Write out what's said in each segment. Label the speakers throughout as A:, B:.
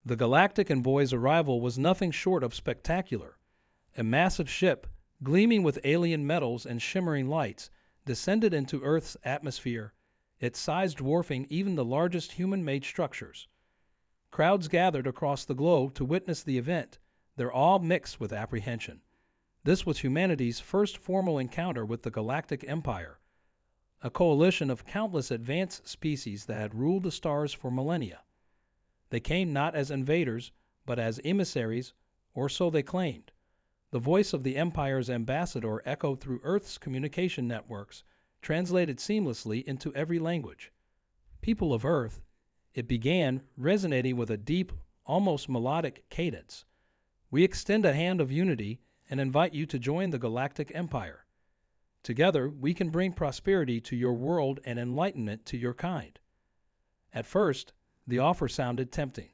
A: The Galactic envoy's arrival was nothing short of spectacular. A massive ship, gleaming with alien metals and shimmering lights, descended into Earth's atmosphere, its size dwarfing even the largest human-made structures. Crowds gathered across the globe to witness the event, their awe mixed with apprehension. This was humanity's first formal encounter with the Galactic Empire, a coalition of countless advanced species that had ruled the stars for millennia. They came not as invaders, but as emissaries, or so they claimed. The voice of the Empire's ambassador echoed through Earth's communication networks, translated seamlessly into every language. People of Earth, it began, resonating with a deep, almost melodic cadence. We extend a hand of unity and invite you to join the Galactic Empire. Together, we can bring prosperity to your world and enlightenment to your kind. At first, the offer sounded tempting.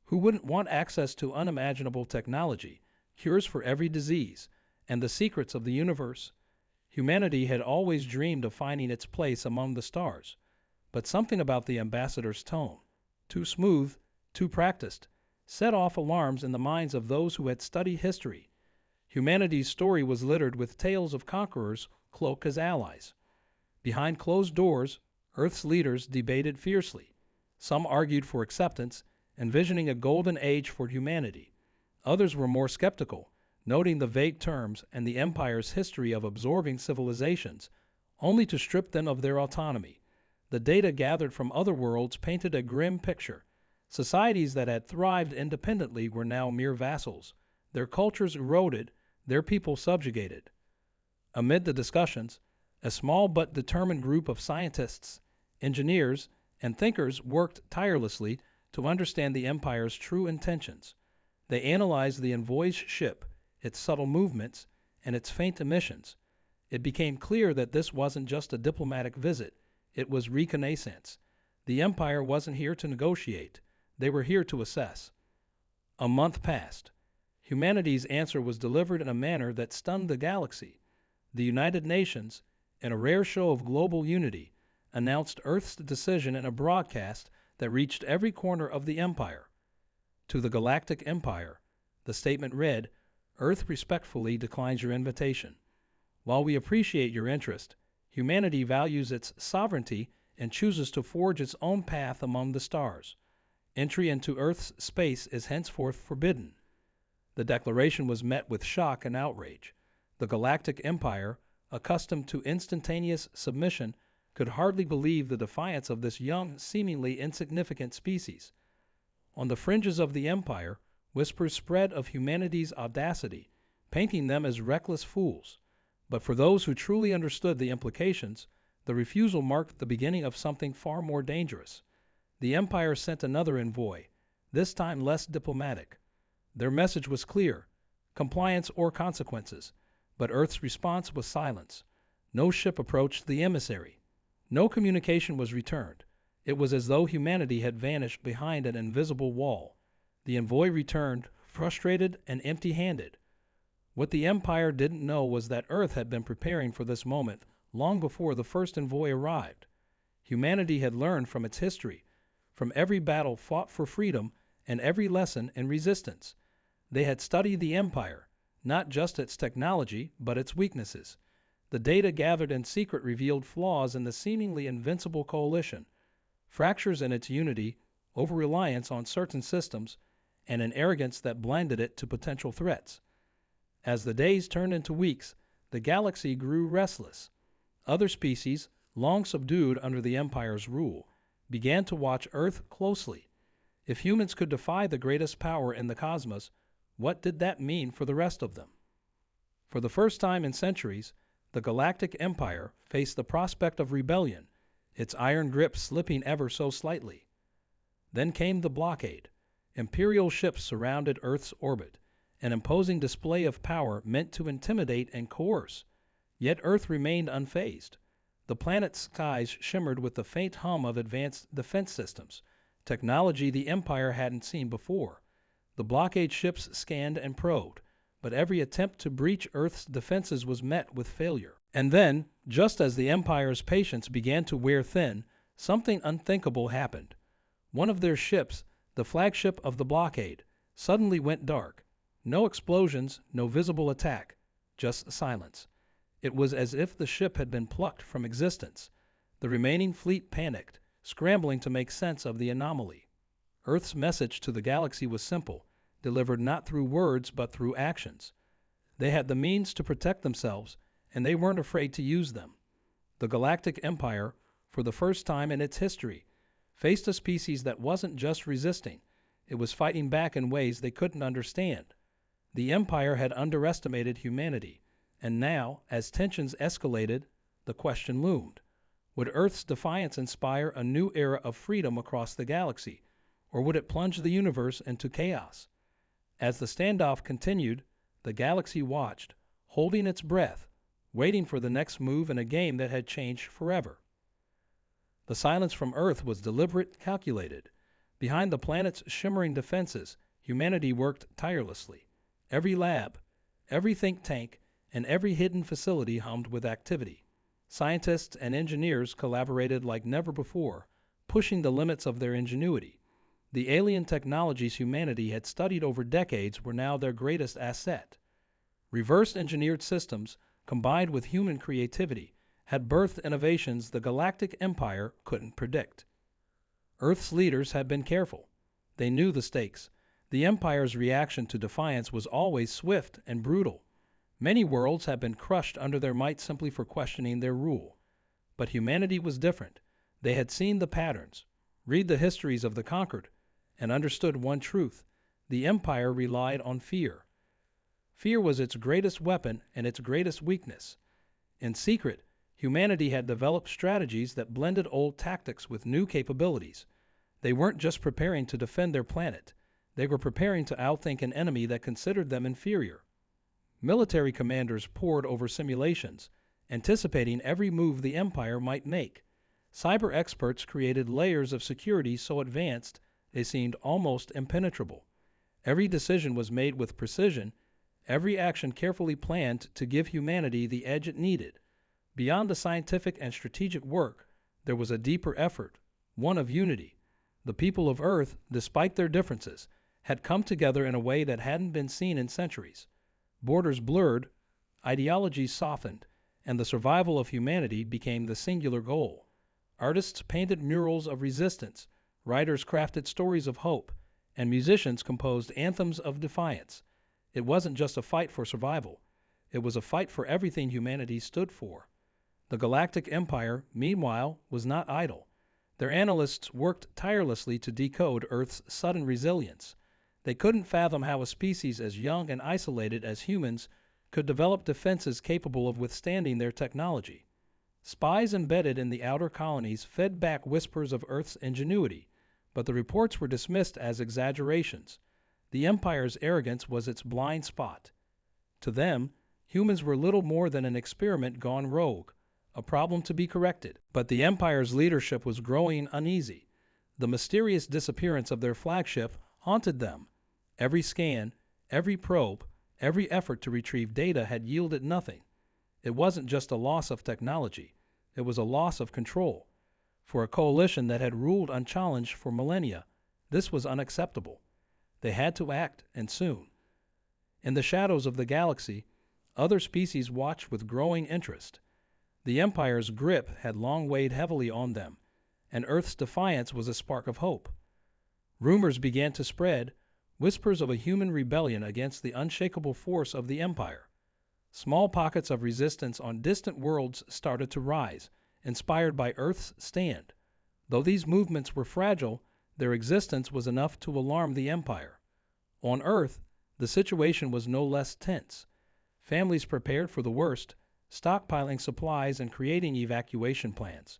A: Who wouldn't want access to unimaginable technology, cures for every disease, and the secrets of the universe? Humanity had always dreamed of finding its place among the stars, but something about the ambassador's tone, too smooth, too practiced, set off alarms in the minds of those who had studied history. Humanity's story was littered with tales of conquerors cloaked as allies. Behind closed doors, Earth's leaders debated fiercely. Some argued for acceptance, envisioning a golden age for humanity. Others were more skeptical, noting the vague terms and the Empire's history of absorbing civilizations, only to strip them of their autonomy. The data gathered from other worlds painted a grim picture. Societies that had thrived independently were now mere vassals, their cultures eroded, their people subjugated. Amid the discussions, a small but determined group of scientists, engineers, and thinkers worked tirelessly to understand the Empire's true intentions. They analyzed the envoy's ship, its subtle movements, and its faint emissions. It became clear that this wasn't just a diplomatic visit, it was reconnaissance. The Empire wasn't here to negotiate, they were here to assess. A month passed. Humanity's answer was delivered in a manner that stunned the galaxy. The United Nations, in a rare show of global unity, announced Earth's decision in a broadcast that reached every corner of the Empire. To the Galactic Empire, the statement read, "Earth respectfully declines your invitation. While we appreciate your interest, humanity values its sovereignty and chooses to forge its own path among the stars. Entry into Earth's space is henceforth forbidden." The declaration was met with shock and outrage. The Galactic Empire, accustomed to instantaneous submission, could hardly believe the defiance of this young, seemingly insignificant species. On the fringes of the Empire, whispers spread of humanity's audacity, painting them as reckless fools. But for those who truly understood the implications, the refusal marked the beginning of something far more dangerous. The Empire sent another envoy, this time less diplomatic. Their message was clear: compliance or consequences. But Earth's response was silence. No ship approached the emissary. No communication was returned. It was as though humanity had vanished behind an invisible wall. The envoy returned, frustrated and empty-handed. What the Empire didn't know was that Earth had been preparing for this moment long before the first envoy arrived. Humanity had learned from its history, from every battle fought for freedom and every lesson in resistance. They had studied the Empire, not just its technology, but its weaknesses. The data gathered in secret revealed flaws in the seemingly invincible coalition, fractures in its unity, over-reliance on certain systems, and an arrogance that blinded it to potential threats. As the days turned into weeks, the galaxy grew restless. Other species, long subdued under the Empire's rule, began to watch Earth closely. If humans could defy the greatest power in the cosmos, what did that mean for the rest of them? For the first time in centuries, the Galactic Empire faced the prospect of rebellion, its iron grip slipping ever so slightly. Then came the blockade. Imperial ships surrounded Earth's orbit, an imposing display of power meant to intimidate and coerce. Yet Earth remained unfazed. The planet's skies shimmered with the faint hum of advanced defense systems, technology the Empire hadn't seen before. The blockade ships scanned and probed, but every attempt to breach Earth's defenses was met with failure. And then, just as the Empire's patience began to wear thin, something unthinkable happened. One of their ships, the flagship of the blockade, suddenly went dark. No explosions, no visible attack, just silence. It was as if the ship had been plucked from existence. The remaining fleet panicked, scrambling to make sense of the anomaly. Earth's message to the galaxy was simple, delivered not through words but through actions. They had the means to protect themselves, and they weren't afraid to use them. The Galactic Empire, for the first time in its history, faced a species that wasn't just resisting, it was fighting back in ways they couldn't understand. The Empire had underestimated humanity, and now, as tensions escalated, the question loomed. Would Earth's defiance inspire a new era of freedom across the galaxy, or would it plunge the universe into chaos? As the standoff continued, the galaxy watched, holding its breath, waiting for the next move in a game that had changed forever. The silence from Earth was deliberate, calculated. Behind the planet's shimmering defenses, humanity worked tirelessly. Every lab, every think tank, and every hidden facility hummed with activity. Scientists and engineers collaborated like never before, pushing the limits of their ingenuity. The alien technologies humanity had studied over decades were now their greatest asset. Reverse-engineered systems, combined with human creativity, had birthed innovations the Galactic Empire couldn't predict. Earth's leaders had been careful. They knew the stakes. The Empire's reaction to defiance was always swift and brutal. Many worlds had been crushed under their might simply for questioning their rule. But humanity was different. They had seen the patterns, read the histories of the conquered, and understood one truth. The Empire relied on fear. Fear was its greatest weapon and its greatest weakness. In secret, humanity had developed strategies that blended old tactics with new capabilities. They weren't just preparing to defend their planet. They were preparing to outthink an enemy that considered them inferior. Military commanders pored over simulations, anticipating every move the Empire might make. Cyber experts created layers of security so advanced they seemed almost impenetrable. Every decision was made with precision, every action carefully planned to give humanity the edge it needed. Beyond the scientific and strategic work, there was a deeper effort, one of unity. The people of Earth, despite their differences, had come together in a way that hadn't been seen in centuries. Borders blurred, ideologies softened, and the survival of humanity became the singular goal. Artists painted murals of resistance, writers crafted stories of hope, and musicians composed anthems of defiance. It wasn't just a fight for survival. It was a fight for everything humanity stood for. The Galactic Empire, meanwhile, was not idle. Their analysts worked tirelessly to decode Earth's sudden resilience. They couldn't fathom how a species as young and isolated as humans could develop defenses capable of withstanding their technology. Spies embedded in the outer colonies fed back whispers of Earth's ingenuity, but the reports were dismissed as exaggerations. The Empire's arrogance was its blind spot. To them, humans were little more than an experiment gone rogue, a problem to be corrected. But the Empire's leadership was growing uneasy. The mysterious disappearance of their flagship haunted them. Every scan, every probe, every effort to retrieve data had yielded nothing. It wasn't just a loss of technology. It was a loss of control. For a coalition that had ruled unchallenged for millennia, this was unacceptable. They had to act, and soon. In the shadows of the galaxy, other species watched with growing interest. The Empire's grip had long weighed heavily on them, and Earth's defiance was a spark of hope. Rumors began to spread, whispers of a human rebellion against the unshakable force of the Empire. Small pockets of resistance on distant worlds started to rise, inspired by Earth's stand. Though these movements were fragile, their existence was enough to alarm the Empire. On Earth, the situation was no less tense. Families prepared for the worst, stockpiling supplies and creating evacuation plans.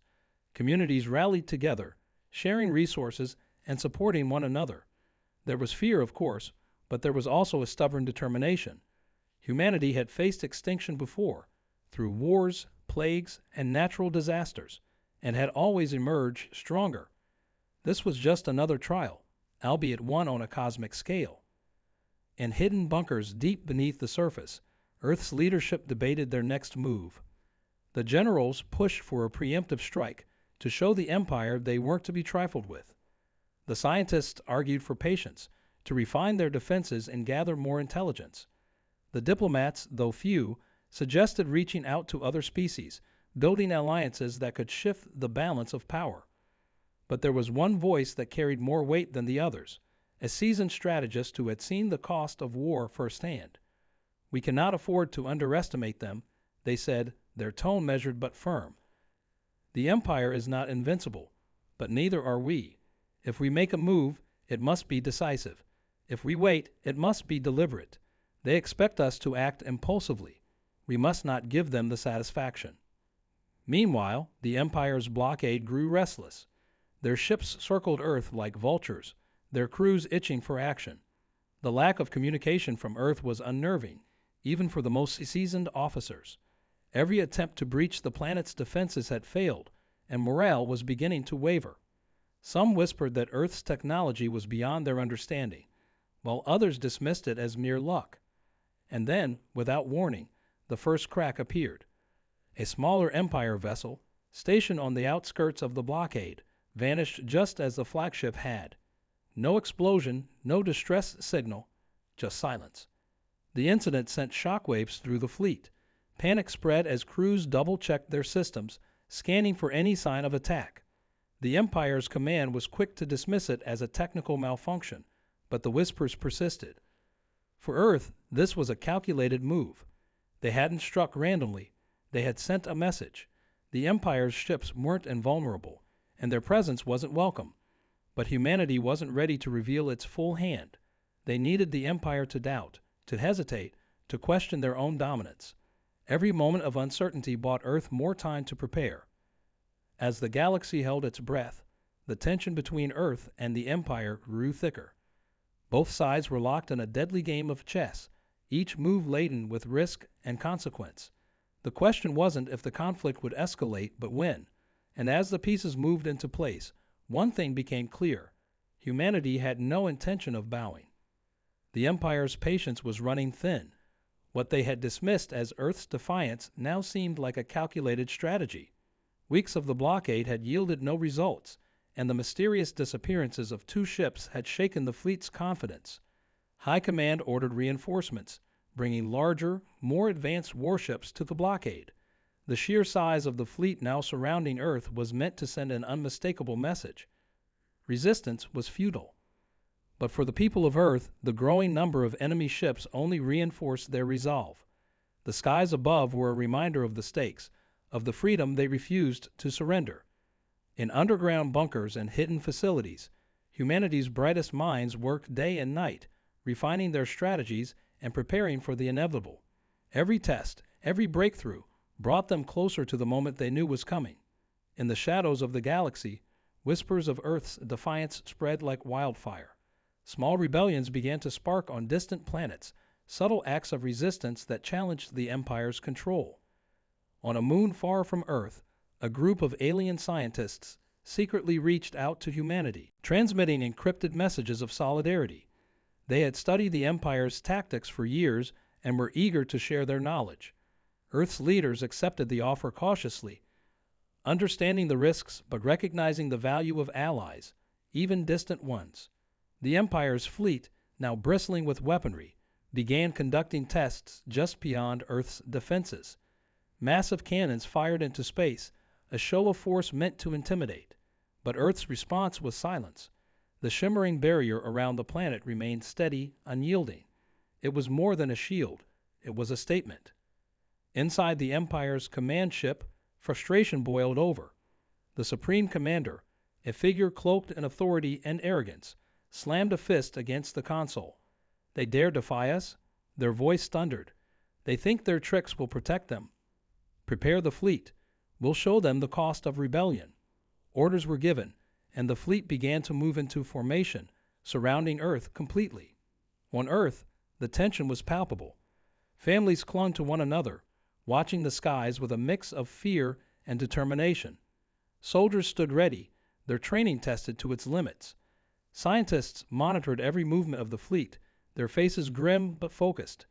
A: Communities rallied together, sharing resources and supporting one another. There was fear, of course, but there was also a stubborn determination. Humanity had faced extinction before, through wars, plagues, and natural disasters, and had always emerged stronger. This was just another trial, albeit one on a cosmic scale. In hidden bunkers deep beneath the surface, Earth's leadership debated their next move. The generals pushed for a preemptive strike to show the Empire they weren't to be trifled with. The scientists argued for patience, to refine their defenses and gather more intelligence. The diplomats, though few, suggested reaching out to other species, building alliances that could shift the balance of power. But there was one voice that carried more weight than the others, a seasoned strategist who had seen the cost of war firsthand. "We cannot afford to underestimate them," they said, their tone measured but firm. "The Empire is not invincible, but neither are we. If we make a move, it must be decisive. If we wait, it must be deliberate. They expect us to act impulsively. We must not give them the satisfaction." Meanwhile, the Empire's blockade grew restless. Their ships circled Earth like vultures, their crews itching for action. The lack of communication from Earth was unnerving, even for the most seasoned officers. Every attempt to breach the planet's defenses had failed, and morale was beginning to waver. Some whispered that Earth's technology was beyond their understanding, while others dismissed it as mere luck. And then, without warning, the first crack appeared. A smaller Empire vessel, stationed on the outskirts of the blockade, vanished just as the flagship had. No explosion, no distress signal, just silence. The incident sent shockwaves through the fleet. Panic spread as crews double-checked their systems, scanning for any sign of attack. The Empire's command was quick to dismiss it as a technical malfunction, but the whispers persisted. For Earth, this was a calculated move. They hadn't struck randomly. They had sent a message. The Empire's ships weren't invulnerable, and their presence wasn't welcome. But humanity wasn't ready to reveal its full hand. They needed the Empire to doubt, to hesitate, to question their own dominance. Every moment of uncertainty bought Earth more time to prepare. As the galaxy held its breath, the tension between Earth and the Empire grew thicker. Both sides were locked in a deadly game of chess, each move laden with risk and consequence. The question wasn't if the conflict would escalate, but when. And as the pieces moved into place, one thing became clear: humanity had no intention of bowing. The Empire's patience was running thin. What they had dismissed as Earth's defiance now seemed like a calculated strategy. Weeks of the blockade had yielded no results, and the mysterious disappearances of 2 ships had shaken the fleet's confidence. High Command ordered reinforcements, bringing larger, more advanced warships to the blockade. The sheer size of the fleet now surrounding Earth was meant to send an unmistakable message. Resistance was futile. But for the people of Earth, the growing number of enemy ships only reinforced their resolve. The skies above were a reminder of the stakes, of the freedom they refused to surrender. In underground bunkers and hidden facilities, humanity's brightest minds worked day and night, refining their strategies and preparing for the inevitable. Every test, every breakthrough, brought them closer to the moment they knew was coming. In the shadows of the galaxy, whispers of Earth's defiance spread like wildfire. Small rebellions began to spark on distant planets, subtle acts of resistance that challenged the Empire's control. On a moon far from Earth, a group of alien scientists secretly reached out to humanity, transmitting encrypted messages of solidarity. They had studied the Empire's tactics for years and were eager to share their knowledge. Earth's leaders accepted the offer cautiously, understanding the risks but recognizing the value of allies, even distant ones. The Empire's fleet, now bristling with weaponry, began conducting tests just beyond Earth's defenses. Massive cannons fired into space, a show of force meant to intimidate. But Earth's response was silence. The shimmering barrier around the planet remained steady, unyielding. It was more than a shield. It was a statement. Inside the Empire's command ship, frustration boiled over. The Supreme Commander, a figure cloaked in authority and arrogance, slammed a fist against the console. They dare defy us? Their voice thundered. They think their tricks will protect them. Prepare the fleet. We'll show them the cost of rebellion. Orders were given, and the fleet began to move into formation, surrounding Earth completely. On Earth, the tension was palpable. Families clung to one another, watching the skies with a mix of fear and determination. Soldiers stood ready, their training tested to its limits. Scientists monitored every movement of the fleet, their faces grim but focused.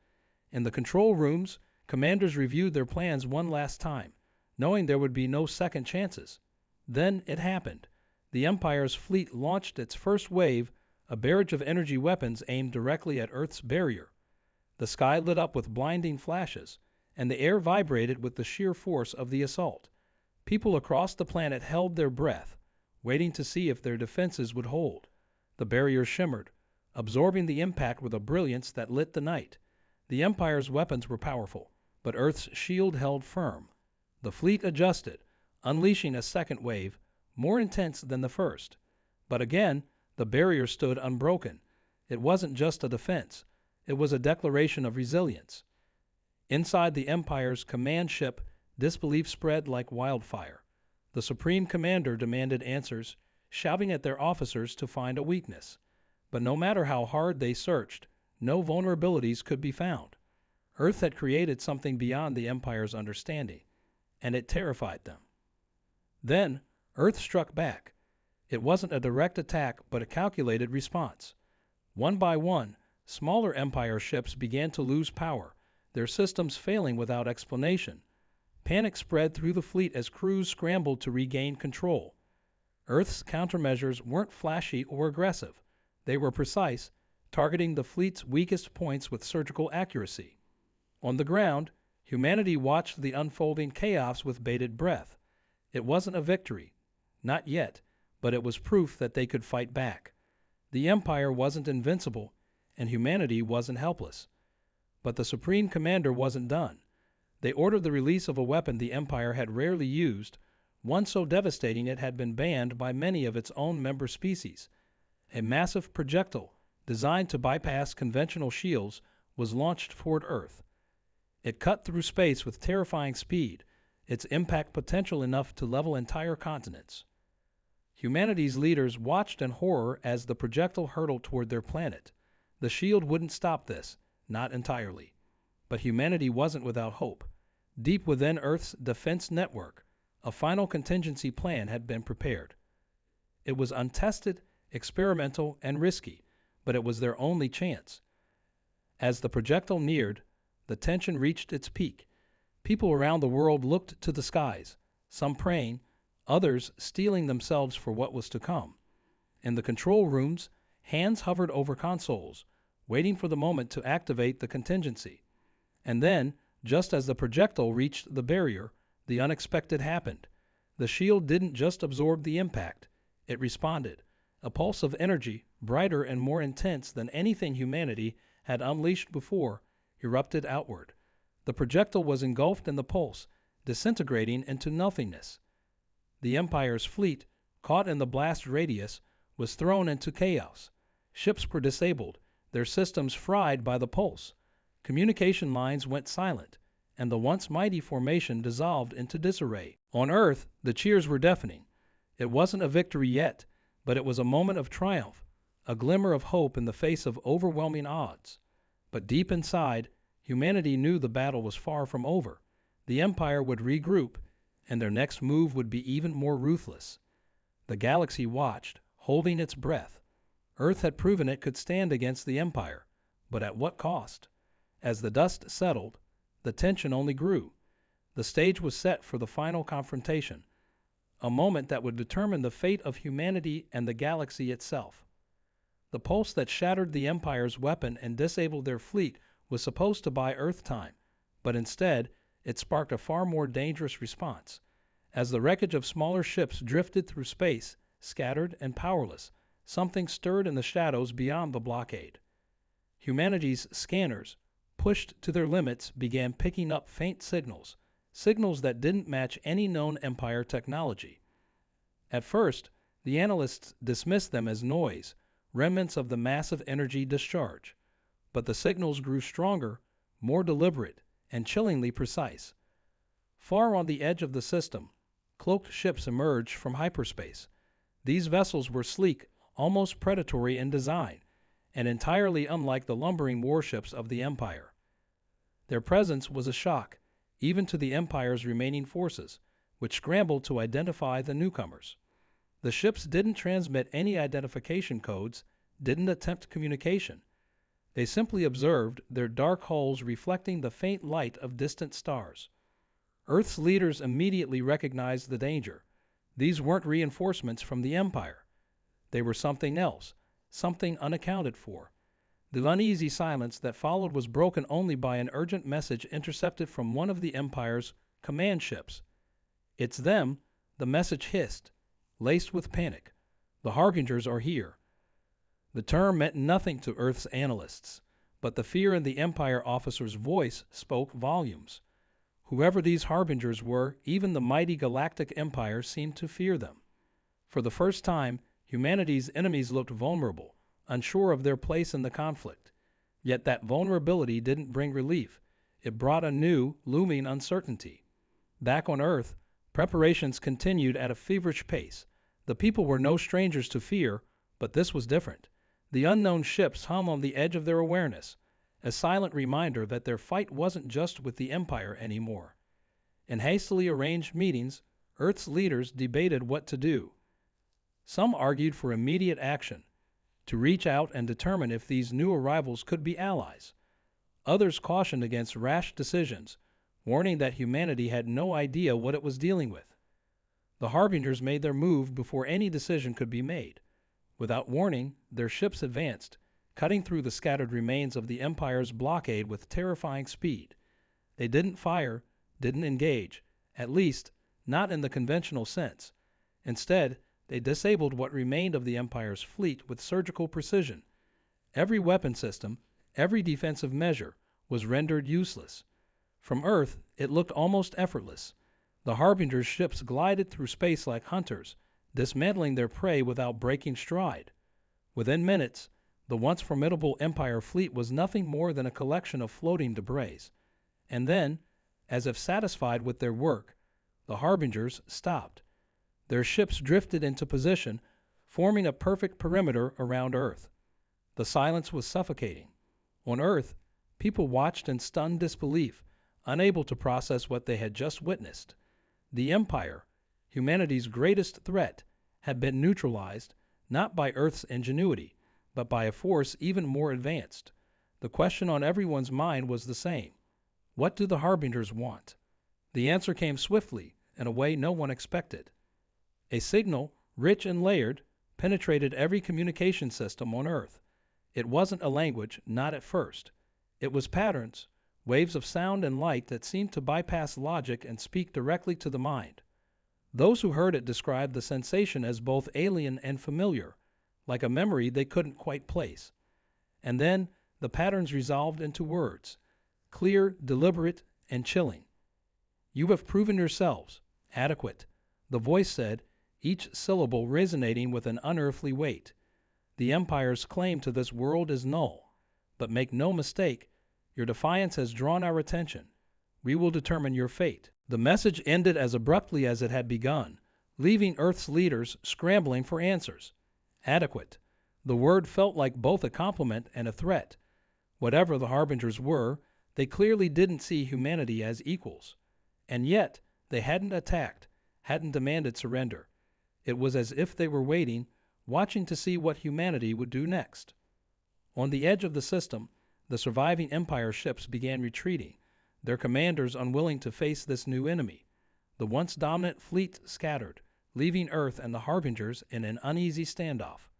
A: In the control rooms, commanders reviewed their plans one last time, knowing there would be no second chances. Then it happened. the Empire's fleet launched its first wave, a barrage of energy weapons aimed directly at Earth's barrier. The sky lit up with blinding flashes, and the air vibrated with the sheer force of the assault. People across the planet held their breath, waiting to see if their defenses would hold. The barrier shimmered, absorbing the impact with a brilliance that lit the night. The Empire's weapons were powerful, but Earth's shield held firm. The fleet adjusted, unleashing a second wave, more intense than the first. But again, the barrier stood unbroken. It wasn't just a defense. It was a declaration of resilience. Inside the Empire's command ship, disbelief spread like wildfire. The Supreme Commander demanded answers, shouting at their officers to find a weakness. But no matter how hard they searched, no vulnerabilities could be found. Earth had created something beyond the Empire's understanding, and it terrified them. Then, Earth struck back. It wasn't a direct attack, but a calculated response. One by one, smaller Empire ships began to lose power, their systems failing without explanation. Panic spread through the fleet as crews scrambled to regain control. Earth's countermeasures weren't flashy or aggressive. They were precise, targeting the fleet's weakest points with surgical accuracy. On the ground, humanity watched the unfolding chaos with bated breath. It wasn't a victory. Not yet, but it was proof that they could fight back. The Empire wasn't invincible, and humanity wasn't helpless. But the Supreme Commander wasn't done. They ordered the release of a weapon the Empire had rarely used, one so devastating it had been banned by many of its own member species. A massive projectile, designed to bypass conventional shields, was launched toward Earth. It cut through space with terrifying speed, its impact potential enough to level entire continents. Humanity's leaders watched in horror as the projectile hurtled toward their planet. The shield wouldn't stop this, not entirely. But humanity wasn't without hope. Deep within Earth's defense network, a final contingency plan had been prepared. It was untested, experimental, and risky, but it was their only chance. As the projectile neared, the tension reached its peak. People around the world looked to the skies, some praying, others steeling themselves for what was to come. In the control rooms, hands hovered over consoles, waiting for the moment to activate the contingency. And then, just as the projectile reached the barrier, the unexpected happened. The shield didn't just absorb the impact, it responded. A pulse of energy, brighter and more intense than anything humanity had unleashed before, erupted outward. The projectile was engulfed in the pulse, disintegrating into nothingness. The Empire's fleet, caught in the blast radius, was thrown into chaos. Ships were disabled, their systems fried by the pulse. Communication lines went silent, and the once mighty formation dissolved into disarray. On Earth, the cheers were deafening. It wasn't a victory yet, but it was a moment of triumph, a glimmer of hope in the face of overwhelming odds. But deep inside, humanity knew the battle was far from over. The Empire would regroup, and their next move would be even more ruthless. The galaxy watched, holding its breath. Earth had proven it could stand against the Empire, but at what cost? As the dust settled, the tension only grew. The stage was set for the final confrontation, a moment that would determine the fate of humanity and the galaxy itself. The pulse that shattered the Empire's weapon and disabled their fleet was supposed to buy Earth time, but instead, it sparked a far more dangerous response. As the wreckage of smaller ships drifted through space, scattered and powerless, something stirred in the shadows beyond the blockade. Humanity's scanners, pushed to their limits, began picking up faint signals, signals that didn't match any known Empire technology. At first, the analysts dismissed them as noise, remnants of the massive energy discharge. But the signals grew stronger, more deliberate, and chillingly precise. Far on the edge of the system, cloaked ships emerged from hyperspace. These vessels were sleek, almost predatory in design, and entirely unlike the lumbering warships of the Empire. Their presence was a shock, even to the Empire's remaining forces, which scrambled to identify the newcomers. The ships didn't transmit any identification codes, didn't attempt communication. They simply observed, their dark hulls reflecting the faint light of distant stars. Earth's leaders immediately recognized the danger. These weren't reinforcements from the Empire. They were something else, something unaccounted for. The uneasy silence that followed was broken only by an urgent message intercepted from one of the Empire's command ships. "It's them," the message hissed, laced with panic. "The Harbingers are here." The term meant nothing to Earth's analysts, but the fear in the Empire officer's voice spoke volumes. Whoever these Harbingers were, even the mighty Galactic Empire seemed to fear them. For the first time, humanity's enemies looked vulnerable, unsure of their place in the conflict. Yet that vulnerability didn't bring relief. It brought a new, looming uncertainty. Back on Earth, preparations continued at a feverish pace. The people were no strangers to fear, but this was different. The unknown ships hung on the edge of their awareness, a silent reminder that their fight wasn't just with the Empire anymore. In hastily arranged meetings, Earth's leaders debated what to do. Some argued for immediate action, to reach out and determine if these new arrivals could be allies. Others cautioned against rash decisions, warning that humanity had no idea what it was dealing with. The Harbingers made their move before any decision could be made. Without warning, their ships advanced, cutting through the scattered remains of the Empire's blockade with terrifying speed. They didn't fire, didn't engage, at least, not in the conventional sense. Instead, they disabled what remained of the Empire's fleet with surgical precision. Every weapon system, every defensive measure, was rendered useless. From Earth, it looked almost effortless. The Harbingers' ships glided through space like hunters, dismantling their prey without breaking stride. Within minutes, the once formidable Empire fleet was nothing more than a collection of floating debris. And then, as if satisfied with their work, the Harbingers stopped. Their ships drifted into position, forming a perfect perimeter around Earth. The silence was suffocating. On Earth, people watched in stunned disbelief, unable to process what they had just witnessed. The Empire, humanity's greatest threat, had been neutralized, not by Earth's ingenuity, but by a force even more advanced. The question on everyone's mind was the same. What do the Harbingers want? The answer came swiftly, in a way no one expected. A signal, rich and layered, penetrated every communication system on Earth. It wasn't a language, not at first. It was patterns, waves of sound and light that seemed to bypass logic and speak directly to the mind. Those who heard it described the sensation as both alien and familiar, like a memory they couldn't quite place. And then the patterns resolved into words, clear, deliberate, and chilling. "You have proven yourselves adequate," the voice said, each syllable resonating with an unearthly weight. "The Empire's claim to this world is null. But make no mistake, your defiance has drawn our attention. We will determine your fate." The message ended as abruptly as it had begun, leaving Earth's leaders scrambling for answers. Adequate. The word felt like both a compliment and a threat. Whatever the Harbingers were, they clearly didn't see humanity as equals. And yet, they hadn't attacked, hadn't demanded surrender. It was as if they were waiting, watching to see what humanity would do next. On the edge of the system, the surviving Empire ships began retreating, their commanders unwilling to face this new enemy. The once dominant fleet scattered, leaving Earth and the Harbingers in an uneasy standoff.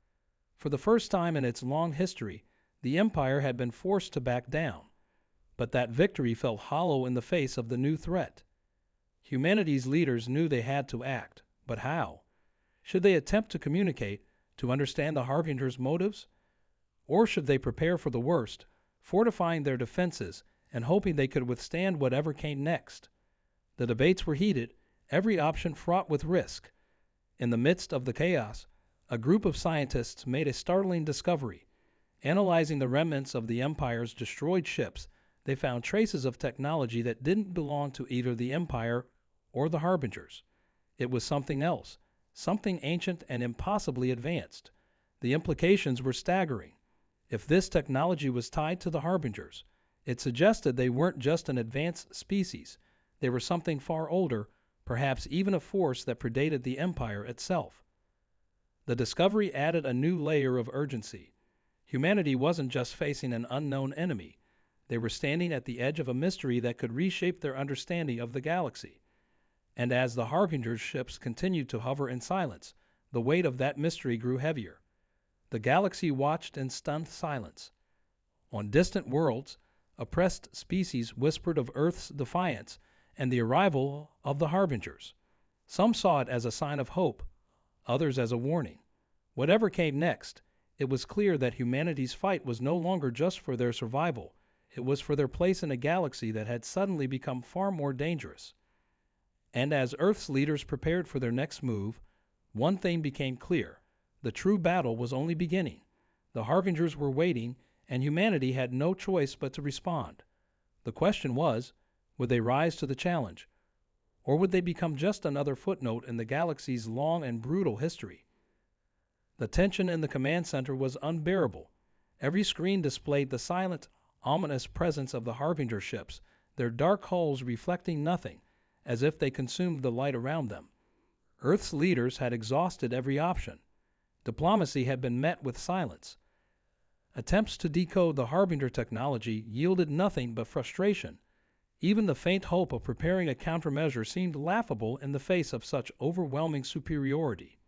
A: For the first time in its long history, the Empire had been forced to back down. But that victory felt hollow in the face of the new threat. Humanity's leaders knew they had to act, but how? Should they attempt to communicate, to understand the Harbingers' motives? Or should they prepare for the worst, fortifying their defenses and hoping they could withstand whatever came next? The debates were heated, every option fraught with risk. In the midst of the chaos, a group of scientists made a startling discovery. Analyzing the remnants of the Empire's destroyed ships, they found traces of technology that didn't belong to either the Empire or the Harbingers. It was something else, something ancient and impossibly advanced. The implications were staggering. If this technology was tied to the Harbingers, it suggested they weren't just an advanced species. They were something far older, perhaps even a force that predated the Empire itself. The discovery added a new layer of urgency. Humanity wasn't just facing an unknown enemy. They were standing at the edge of a mystery that could reshape their understanding of the galaxy. And as the Harbinger's ships continued to hover in silence, the weight of that mystery grew heavier. The galaxy watched in stunned silence. On distant worlds, oppressed species whispered of Earth's defiance and the arrival of the Harbingers. Some saw it as a sign of hope, others as a warning. Whatever came next, it was clear that humanity's fight was no longer just for their survival. It was for their place in a galaxy that had suddenly become far more dangerous. And as Earth's leaders prepared for their next move, one thing became clear. The true battle was only beginning. The Harbingers were waiting, and humanity had no choice but to respond. The question was, would they rise to the challenge, or would they become just another footnote in the galaxy's long and brutal history? The tension in the command center was unbearable. Every screen displayed the silent, ominous presence of the Harbinger ships, their dark hulls reflecting nothing, as if they consumed the light around them. Earth's leaders had exhausted every option. Diplomacy had been met with silence. Attempts to decode the Harbinger technology yielded nothing but frustration. Even the faint hope of preparing a countermeasure seemed laughable in the face of such overwhelming superiority.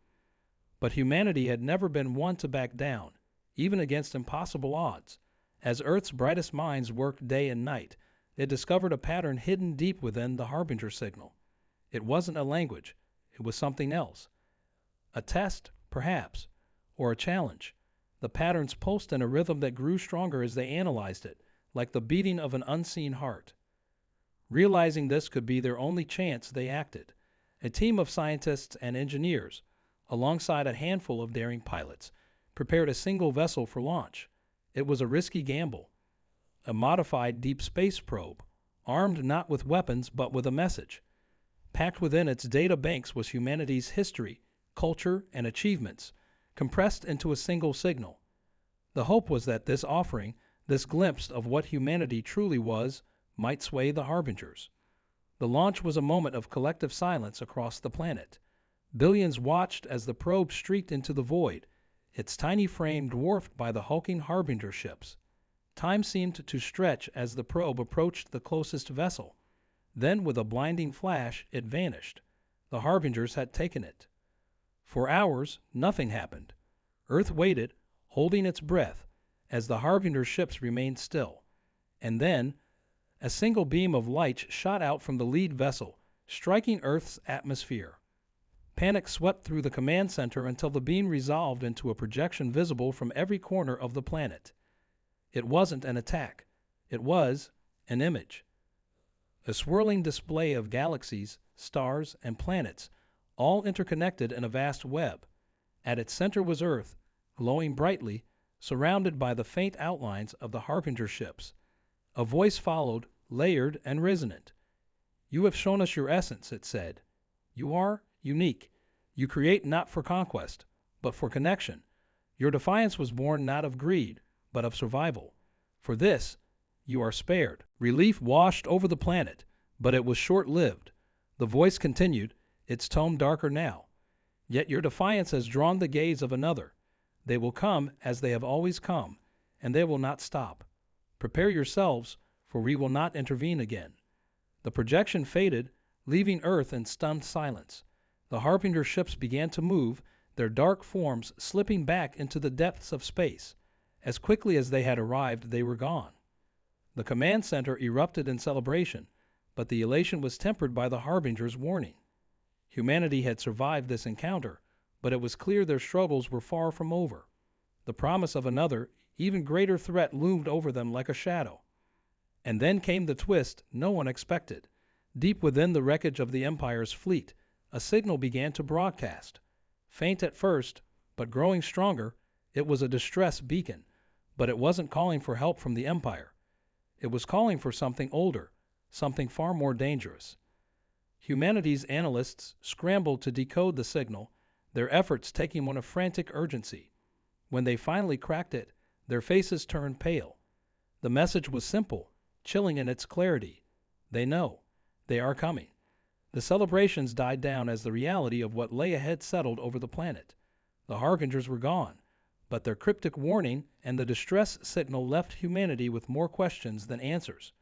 A: But humanity had never been one to back down, even against impossible odds. As Earth's brightest minds worked day and night, it discovered a pattern hidden deep within the Harbinger signal. It wasn't a language, it was something else. A test, perhaps, or a challenge. The patterns pulsed in a rhythm that grew stronger as they analyzed it, like the beating of an unseen heart. Realizing this could be their only chance, they acted. A team of scientists and engineers, alongside a handful of daring pilots, prepared a single vessel for launch. It was a risky gamble. A modified deep space probe, armed not with weapons but with a message. Packed within its data banks was humanity's history, culture, and achievements, compressed into a single signal. The hope was that this offering, this glimpse of what humanity truly was, might sway the Harbingers. The launch was a moment of collective silence across the planet. Billions watched as the probe streaked into the void, its tiny frame dwarfed by the hulking Harbinger ships. Time seemed to stretch as the probe approached the closest vessel. Then, with a blinding flash, it vanished. The Harbingers had taken it. For hours, nothing happened. Earth waited, holding its breath, as the Harbinger ships remained still. And then, a single beam of light shot out from the lead vessel, striking Earth's atmosphere. Panic swept through the command center until the beam resolved into a projection visible from every corner of the planet. It wasn't an attack. It was an image. A swirling display of galaxies, stars, and planets, all interconnected in a vast web. At its center was Earth, glowing brightly, surrounded by the faint outlines of the Harbinger ships. A voice followed, layered and resonant. "You have shown us your essence," it said. "You are unique. You create not for conquest, but for connection. Your defiance was born not of greed, but of survival. For this, you are spared." Relief washed over the planet, but it was short-lived. The voice continued, its tone darker now. "Yet your defiance has drawn the gaze of another. They will come as they have always come, and they will not stop. Prepare yourselves, for we will not intervene again." The projection faded, leaving Earth in stunned silence. The Harbinger ships began to move, their dark forms slipping back into the depths of space. As quickly as they had arrived, they were gone. The command center erupted in celebration, but the elation was tempered by the Harbinger's warning. Humanity had survived this encounter, but it was clear their struggles were far from over. The promise of another, even greater threat loomed over them like a shadow. And then came the twist no one expected. Deep within the wreckage of the Empire's fleet, a signal began to broadcast. Faint at first, but growing stronger, it was a distress beacon, but it wasn't calling for help from the Empire. It was calling for something older, something far more dangerous. Humanity's analysts scrambled to decode the signal, their efforts taking one of frantic urgency. When they finally cracked it, their faces turned pale. The message was simple, chilling in its clarity. They know. They are coming. The celebrations died down as the reality of what lay ahead settled over the planet. The Harbingers were gone, but their cryptic warning and the distress signal left humanity with more questions than answers.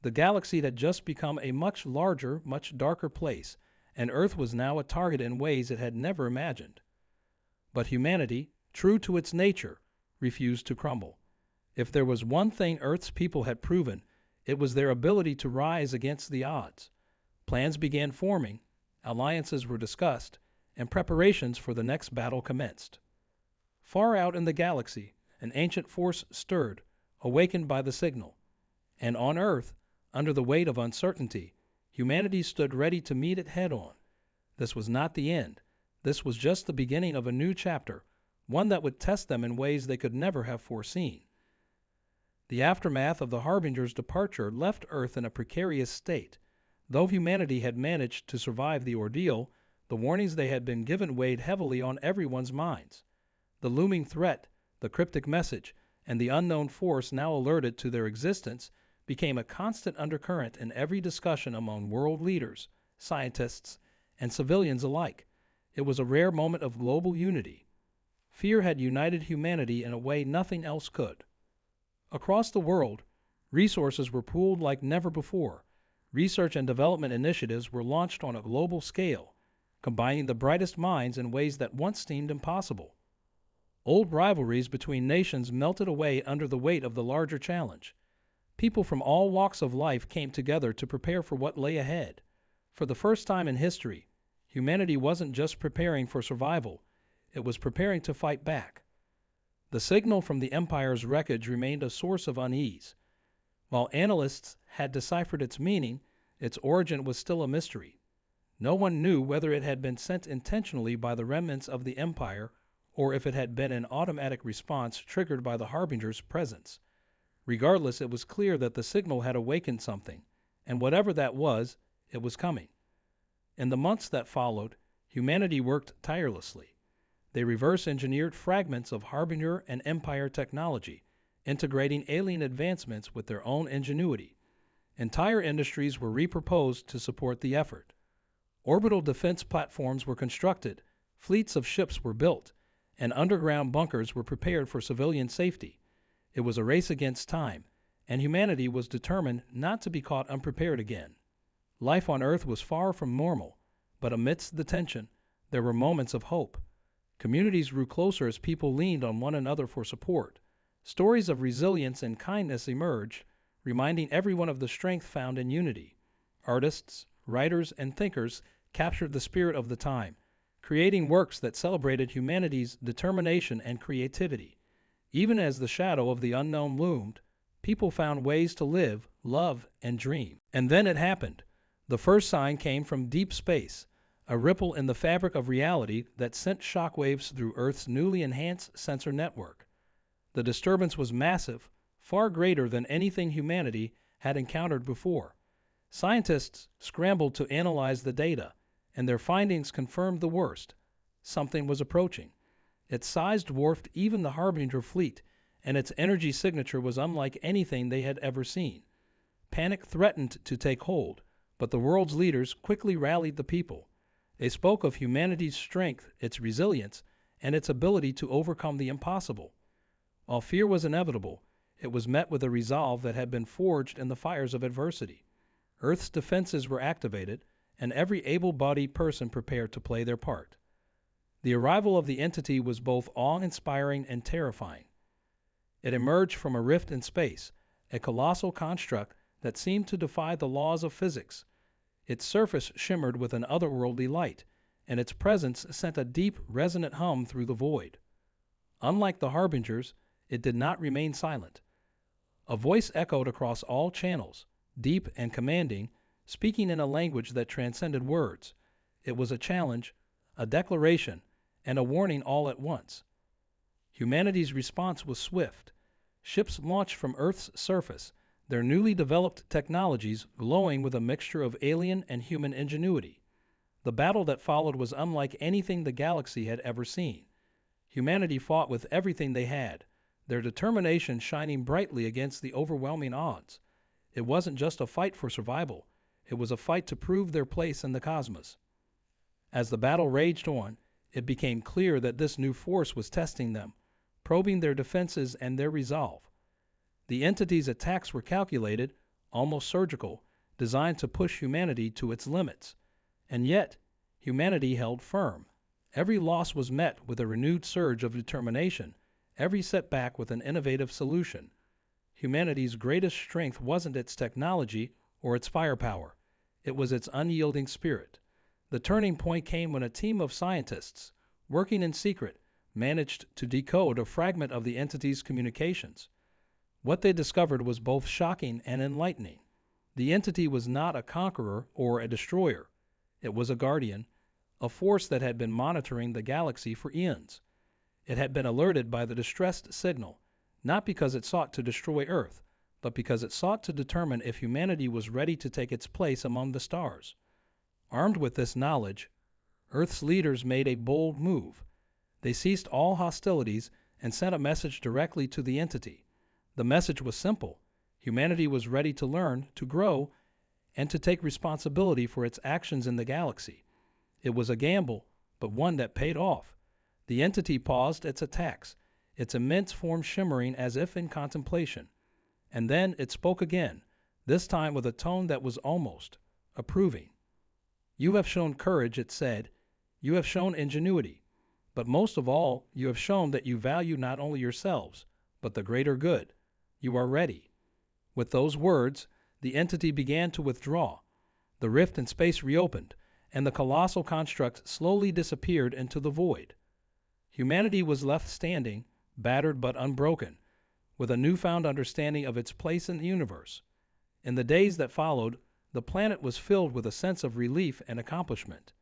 A: The galaxy had just become a much larger, much darker place, and Earth was now a target in ways it had never imagined. But humanity, true to its nature, refused to crumble. If there was one thing Earth's people had proven, it was their ability to rise against the odds. Plans began forming, alliances were discussed, and preparations for the next battle commenced. Far out in the galaxy, an ancient force stirred, awakened by the signal. And on Earth, under the weight of uncertainty, humanity stood ready to meet it head-on. This was not the end. This was just the beginning of a new chapter, one that would test them in ways they could never have foreseen. The aftermath of the Harbinger's departure left Earth in a precarious state. Though humanity had managed to survive the ordeal, the warnings they had been given weighed heavily on everyone's minds. The looming threat, the cryptic message, and the unknown force now alerted to their existence became a constant undercurrent in every discussion among world leaders, scientists, and civilians alike. It was a rare moment of global unity. Fear had united humanity in a way nothing else could. Across the world, resources were pooled like never before. Research and development initiatives were launched on a global scale, combining the brightest minds in ways that once seemed impossible. Old rivalries between nations melted away under the weight of the larger challenge. People from all walks of life came together to prepare for what lay ahead. For the first time in history, humanity wasn't just preparing for survival, it was preparing to fight back. The signal from the Empire's wreckage remained a source of unease. While analysts had deciphered its meaning, its origin was still a mystery. No one knew whether it had been sent intentionally by the remnants of the Empire or if it had been an automatic response triggered by the Harbinger's presence. Regardless, it was clear that the signal had awakened something, and whatever that was, it was coming. In the months that followed, humanity worked tirelessly. They reverse-engineered fragments of Harbinger and Empire technology, integrating alien advancements with their own ingenuity. Entire industries were reproposed to support the effort. Orbital defense platforms were constructed, fleets of ships were built, and underground bunkers were prepared for civilian safety. It was a race against time, and humanity was determined not to be caught unprepared again. Life on Earth was far from normal, but amidst the tension, there were moments of hope. Communities grew closer as people leaned on one another for support. Stories of resilience and kindness emerged, reminding everyone of the strength found in unity. Artists, writers, and thinkers captured the spirit of the time, creating works that celebrated humanity's determination and creativity. Even as the shadow of the unknown loomed, people found ways to live, love, and dream. And then it happened. The first sign came from deep space, a ripple in the fabric of reality that sent shockwaves through Earth's newly enhanced sensor network. The disturbance was massive, far greater than anything humanity had encountered before. Scientists scrambled to analyze the data, and their findings confirmed the worst. Something was approaching. Its size dwarfed even the Harbinger fleet, and its energy signature was unlike anything they had ever seen. Panic threatened to take hold, but the world's leaders quickly rallied the people. They spoke of humanity's strength, its resilience, and its ability to overcome the impossible. While fear was inevitable, it was met with a resolve that had been forged in the fires of adversity. Earth's defenses were activated, and every able-bodied person prepared to play their part. The arrival of the entity was both awe-inspiring and terrifying. It emerged from a rift in space, a colossal construct that seemed to defy the laws of physics. Its surface shimmered with an otherworldly light, and its presence sent a deep, resonant hum through the void. Unlike the Harbingers, it did not remain silent. A voice echoed across all channels, deep and commanding, speaking in a language that transcended words. It was a challenge, a declaration, and a warning all at once. Humanity's response was swift. Ships launched from Earth's surface, their newly developed technologies glowing with a mixture of alien and human ingenuity. The battle that followed was unlike anything the galaxy had ever seen. Humanity fought with everything they had, their determination shining brightly against the overwhelming odds. It wasn't just a fight for survival, it was a fight to prove their place in the cosmos. As the battle raged on, it became clear that this new force was testing them, probing their defenses and their resolve. The entity's attacks were calculated, almost surgical, designed to push humanity to its limits. And yet, humanity held firm. Every loss was met with a renewed surge of determination, every setback with an innovative solution. Humanity's greatest strength wasn't its technology or its firepower. It was its unyielding spirit. The turning point came when a team of scientists, working in secret, managed to decode a fragment of the entity's communications. What they discovered was both shocking and enlightening. The entity was not a conqueror or a destroyer. It was a guardian, a force that had been monitoring the galaxy for eons. It had been alerted by the distressed signal, not because it sought to destroy Earth, but because it sought to determine if humanity was ready to take its place among the stars. Armed with this knowledge, Earth's leaders made a bold move. They ceased all hostilities and sent a message directly to the entity. The message was simple. Humanity was ready to learn, to grow, and to take responsibility for its actions in the galaxy. It was a gamble, but one that paid off. The entity paused its attacks, its immense form shimmering as if in contemplation. And then it spoke again, this time with a tone that was almost approving. "You have shown courage," it said. "You have shown ingenuity. But most of all, you have shown that you value not only yourselves, but the greater good. You are ready." With those words, the entity began to withdraw. The rift in space reopened, and the colossal construct slowly disappeared into the void. Humanity was left standing, battered but unbroken, with a newfound understanding of its place in the universe. In the days that followed, the planet was filled with a sense of relief and accomplishment.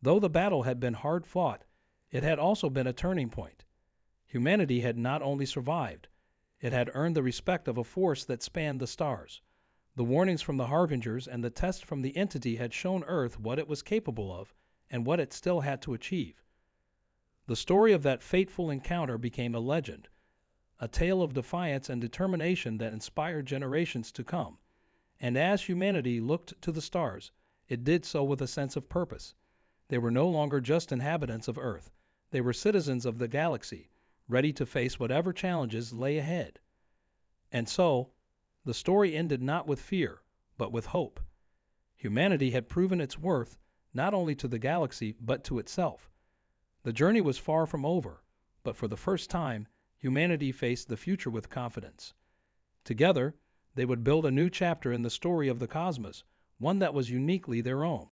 A: Though the battle had been hard fought, it had also been a turning point. Humanity had not only survived, it had earned the respect of a force that spanned the stars. The warnings from the harbingers and the tests from the entity had shown Earth what it was capable of and what it still had to achieve. The story of that fateful encounter became a legend, a tale of defiance and determination that inspired generations to come. And as humanity looked to the stars, it did so with a sense of purpose. They were no longer just inhabitants of Earth. They were citizens of the galaxy, ready to face whatever challenges lay ahead. And so, the story ended not with fear, but with hope. Humanity had proven its worth not only to the galaxy, but to itself. The journey was far from over, but for the first time, humanity faced the future with confidence. Together, they would build a new chapter in the story of the cosmos, one that was uniquely their own.